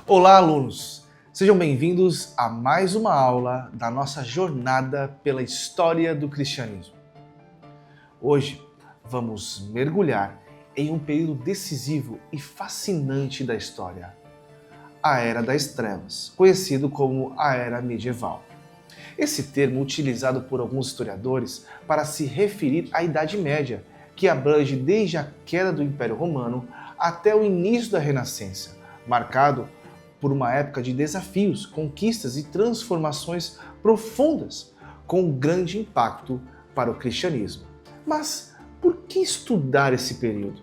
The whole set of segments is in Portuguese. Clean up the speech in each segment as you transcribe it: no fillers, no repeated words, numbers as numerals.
Olá, alunos! Sejam bem-vindos a mais uma aula da nossa jornada pela história do cristianismo. Hoje vamos mergulhar em um período decisivo e fascinante da história, a Era das Trevas, conhecido como a Era Medieval. Esse termo é utilizado por alguns historiadores para se referir à Idade Média, que abrange desde a queda do Império Romano até o início da Renascença, marcado por uma época de desafios, conquistas e transformações profundas, com grande impacto para o cristianismo. Mas por que estudar esse período?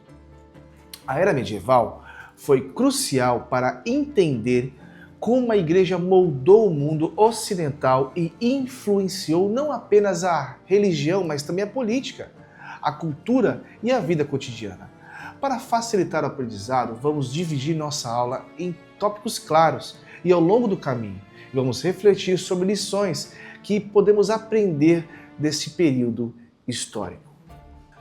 A Era Medieval foi crucial para entender como a Igreja moldou o mundo ocidental e influenciou não apenas a religião, mas também a política, a cultura e a vida cotidiana. Para facilitar o aprendizado, vamos dividir nossa aula em tópicos claros e ao longo do caminho vamos refletir sobre lições que podemos aprender desse período histórico.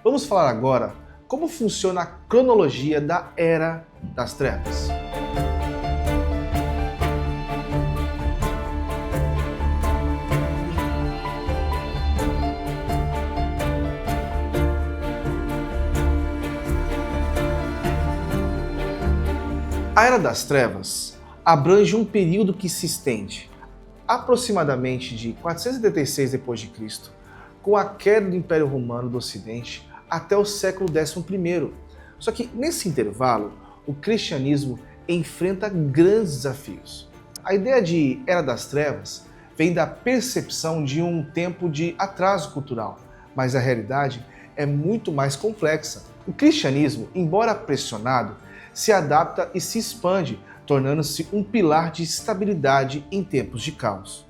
Vamos falar agora como funciona a cronologia da Era das Trevas. A Era das Trevas abrange um período que se estende aproximadamente de 476 d.C., com a queda do Império Romano do Ocidente, até o século XI. Só que nesse intervalo, o cristianismo enfrenta grandes desafios. A ideia de Era das Trevas vem da percepção de um tempo de atraso cultural, mas a realidade é muito mais complexa. O cristianismo, embora pressionado, se adapta e se expande, tornando-se um pilar de estabilidade em tempos de caos.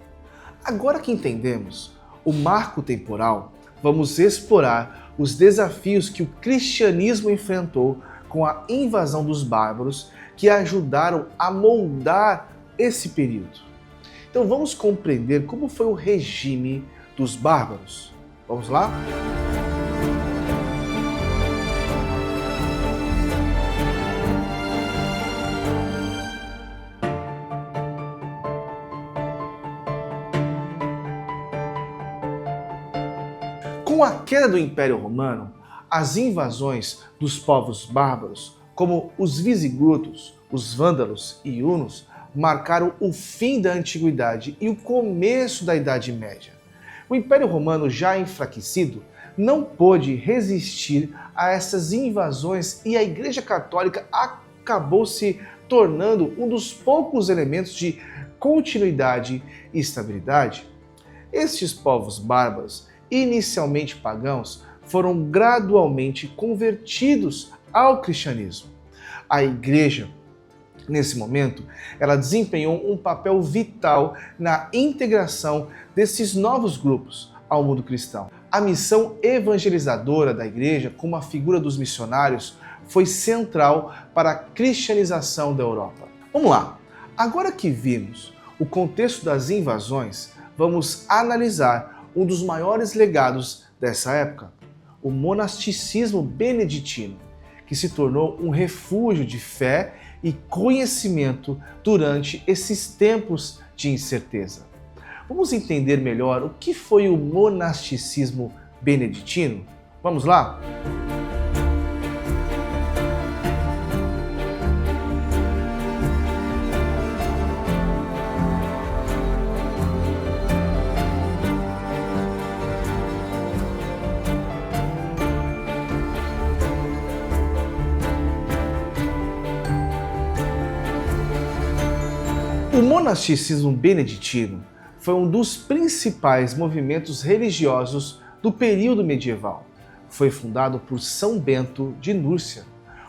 Agora que entendemos o marco temporal, vamos explorar os desafios que o cristianismo enfrentou com a invasão dos bárbaros, que ajudaram a moldar esse período. Então vamos compreender como foi o regime dos bárbaros. Vamos lá? Com a queda do Império Romano, as invasões dos povos bárbaros, como os visigodos, os vândalos e hunos, marcaram o fim da Antiguidade e o começo da Idade Média. O Império Romano, já enfraquecido, não pôde resistir a essas invasões e a Igreja Católica acabou se tornando um dos poucos elementos de continuidade e estabilidade. Estes povos bárbaros, inicialmente pagãos, foram gradualmente convertidos ao cristianismo. A Igreja, nesse momento, ela desempenhou um papel vital na integração desses novos grupos ao mundo cristão. A missão evangelizadora da Igreja, como a figura dos missionários, foi central para a cristianização da Europa. Vamos lá! Agora que vimos o contexto das invasões, vamos analisar um dos maiores legados dessa época, o monasticismo beneditino, que se tornou um refúgio de fé e conhecimento durante esses tempos de incerteza. Vamos entender melhor o que foi o monasticismo beneditino? Vamos lá? O monasticismo beneditino foi um dos principais movimentos religiosos do período medieval. Foi fundado por São Bento de Núrcia.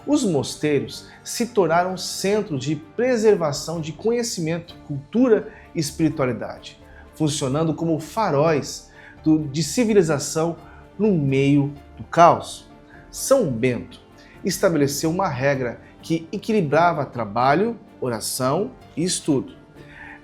Os mosteiros se tornaram centro de preservação de conhecimento, cultura e espiritualidade, funcionando como faróis de civilização no meio do caos. São Bento estabeleceu uma regra que equilibrava trabalho, oração e estudo.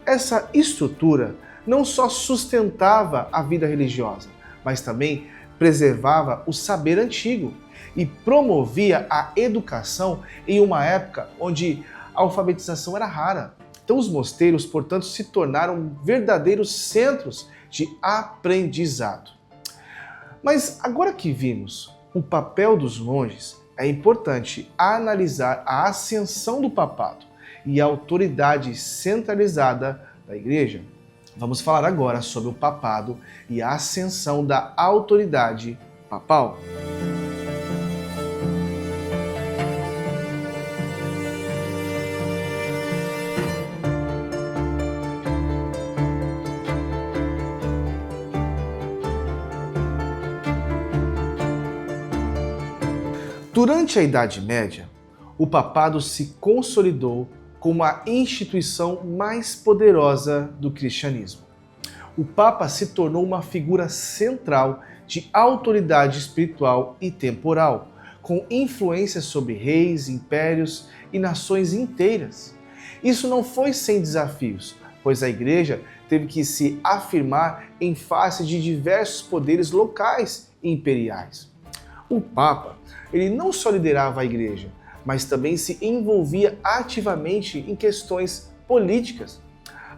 Essa estrutura não só sustentava a vida religiosa, mas também preservava o saber antigo e promovia a educação em uma época onde a alfabetização era rara. Então os mosteiros, portanto, se tornaram verdadeiros centros de aprendizado. Mas agora que vimos o papel dos monges, é importante analisar a ascensão do papado e a autoridade centralizada da Igreja. Vamos falar agora sobre o papado e a ascensão da autoridade papal. Durante a Idade Média, o papado se consolidou como a instituição mais poderosa do cristianismo. O Papa se tornou uma figura central de autoridade espiritual e temporal, com influência sobre reis, impérios e nações inteiras. Isso não foi sem desafios, pois a Igreja teve que se afirmar em face de diversos poderes locais e imperiais. O Papa, ele não só liderava a Igreja, mas também se envolvia ativamente em questões políticas.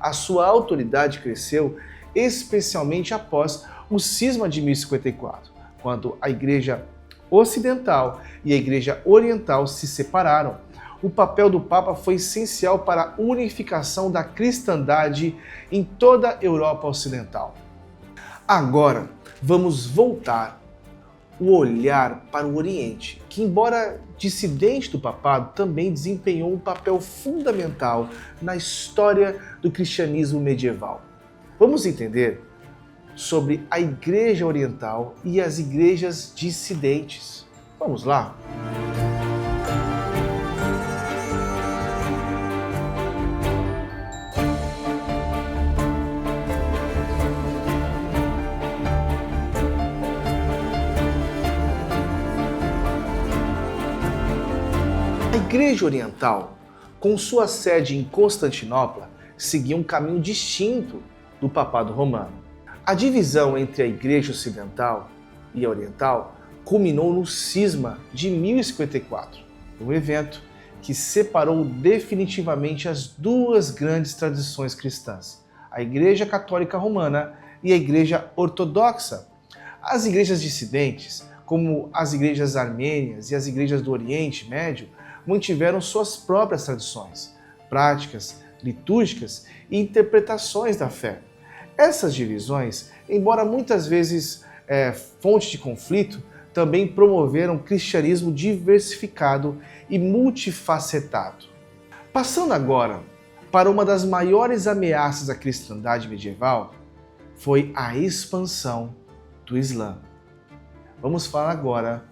A sua autoridade cresceu especialmente após o cisma de 1054, quando a Igreja Ocidental e a Igreja Oriental se separaram. O papel do Papa foi essencial para a unificação da cristandade em toda a Europa Ocidental. Agora, vamos voltar o olhar para o Oriente, que, embora dissidente do papado, também desempenhou um papel fundamental na história do cristianismo medieval. Vamos entender sobre a Igreja Oriental e as igrejas dissidentes. Vamos lá? A Igreja Oriental, com sua sede em Constantinopla, seguia um caminho distinto do Papado Romano. A divisão entre a Igreja Ocidental e a Oriental culminou no cisma de 1054, um evento que separou definitivamente as duas grandes tradições cristãs, a Igreja Católica Romana e a Igreja Ortodoxa. As igrejas dissidentes, como as igrejas armênias e as igrejas do Oriente Médio, mantiveram suas próprias tradições, práticas, litúrgicas e interpretações da fé. Essas divisões, embora muitas vezes fonte de conflito, também promoveram um cristianismo diversificado e multifacetado. Passando agora para uma das maiores ameaças à cristandade medieval, foi a expansão do Islã. Vamos falar agora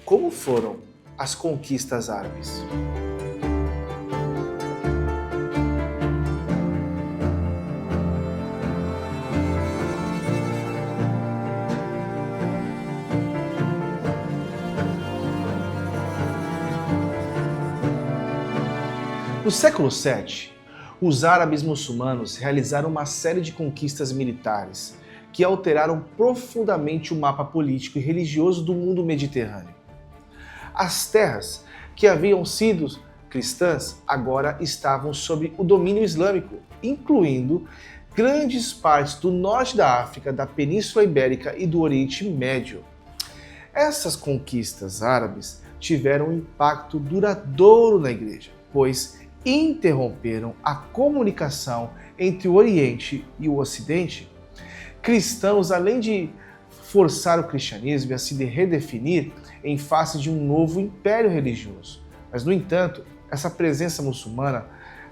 como foram as conquistas árabes. No século VII, os árabes muçulmanos realizaram uma série de conquistas militares que alteraram profundamente o mapa político e religioso do mundo mediterrâneo. As terras que haviam sido cristãs agora estavam sob o domínio islâmico, incluindo grandes partes do norte da África, da Península Ibérica e do Oriente Médio. Essas conquistas árabes tiveram um impacto duradouro na Igreja, pois interromperam a comunicação entre o Oriente e o Ocidente. Cristãos, além de forçar o cristianismo a se redefinir em face de um novo império religioso. Mas, no entanto, essa presença muçulmana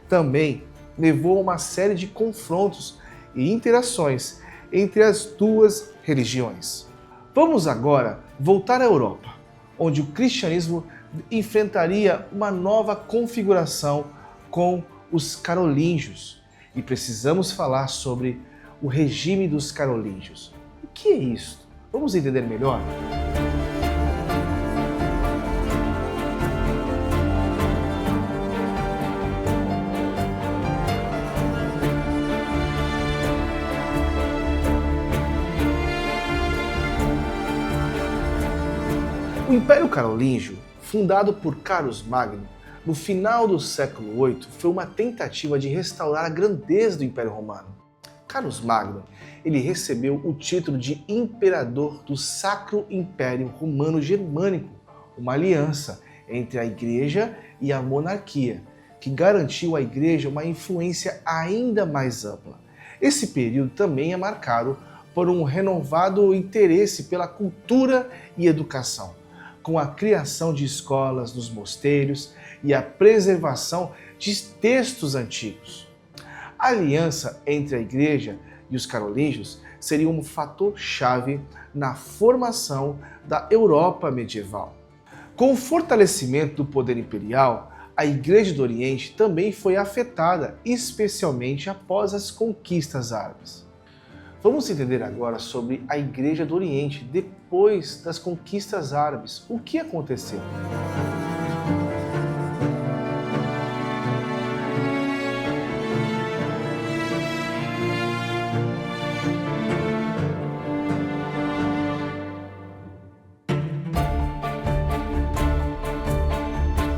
também levou a uma série de confrontos e interações entre as duas religiões. Vamos agora voltar à Europa, onde o cristianismo enfrentaria uma nova configuração com os carolíngios. E precisamos falar sobre o regime dos carolíngios. O que é isso? Vamos entender melhor? O Império Carolíngio, fundado por Carlos Magno, no final do século VIII, foi uma tentativa de restaurar a grandeza do Império Romano. Carlos Magno, ele recebeu o título de Imperador do Sacro Império Romano Germânico, uma aliança entre a Igreja e a monarquia, que garantiu à Igreja uma influência ainda mais ampla. Esse período também é marcado por um renovado interesse pela cultura e educação, com a criação de escolas nos mosteiros e a preservação de textos antigos. A aliança entre a Igreja e os carolíngios seria um fator-chave na formação da Europa medieval. Com o fortalecimento do poder imperial, a Igreja do Oriente também foi afetada, especialmente após as conquistas árabes. Vamos entender agora sobre a Igreja do Oriente depois das conquistas árabes. O que aconteceu?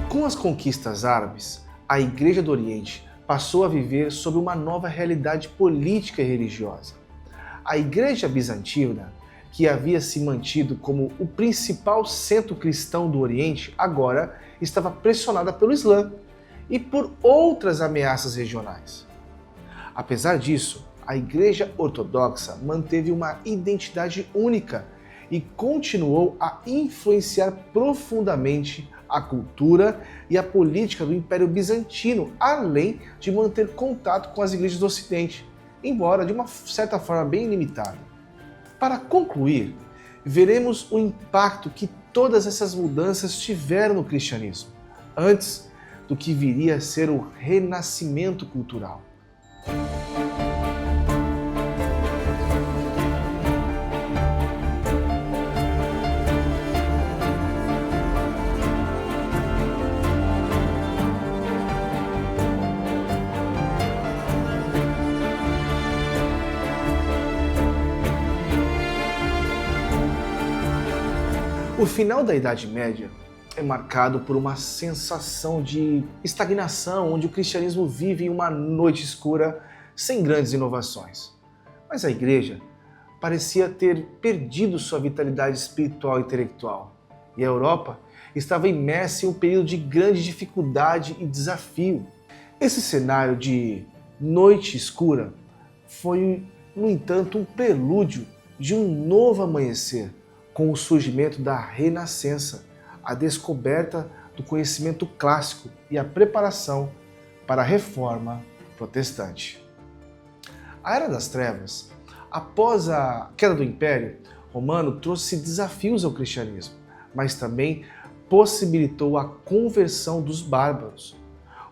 Com as conquistas árabes, a Igreja do Oriente passou a viver sob uma nova realidade política e religiosa. A Igreja Bizantina, que havia se mantido como o principal centro cristão do Oriente, agora estava pressionada pelo Islã e por outras ameaças regionais. Apesar disso, a Igreja Ortodoxa manteve uma identidade única e continuou a influenciar profundamente a cultura e a política do Império Bizantino, além de manter contato com as igrejas do Ocidente, embora de uma certa forma bem limitada. Para concluir, veremos o impacto que todas essas mudanças tiveram no cristianismo, antes do que viria a ser o renascimento cultural. O final da Idade Média é marcado por uma sensação de estagnação, onde o cristianismo vive em uma noite escura sem grandes inovações. Mas a Igreja parecia ter perdido sua vitalidade espiritual e intelectual, e a Europa estava imersa em um período de grande dificuldade e desafio. Esse cenário de noite escura foi, no entanto, um prelúdio de um novo amanhecer, com o surgimento da Renascença, a descoberta do conhecimento clássico e a preparação para a Reforma Protestante. A Era das Trevas, após a queda do Império Romano, trouxe desafios ao cristianismo, mas também possibilitou a conversão dos bárbaros.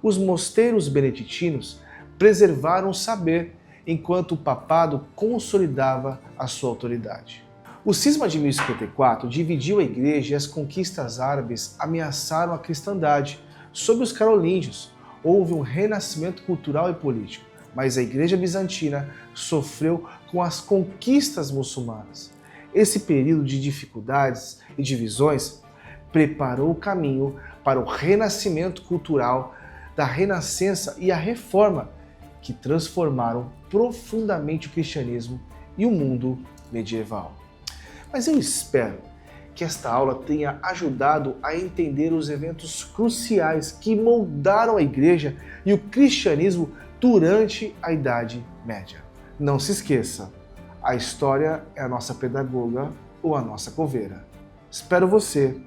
Os mosteiros beneditinos preservaram o saber, enquanto o papado consolidava a sua autoridade. O cisma de 1054 dividiu a Igreja e as conquistas árabes ameaçaram a cristandade. Sob os carolíngios, houve um renascimento cultural e político, mas a Igreja Bizantina sofreu com as conquistas muçulmanas. Esse período de dificuldades e divisões preparou o caminho para o renascimento cultural, da Renascença e a Reforma, que transformaram profundamente o cristianismo e o mundo medieval. Mas eu espero que esta aula tenha ajudado a entender os eventos cruciais que moldaram a Igreja e o cristianismo durante a Idade Média. Não se esqueça, a história é a nossa pedagoga ou a nossa coveira. Espero você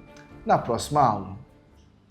na próxima aula.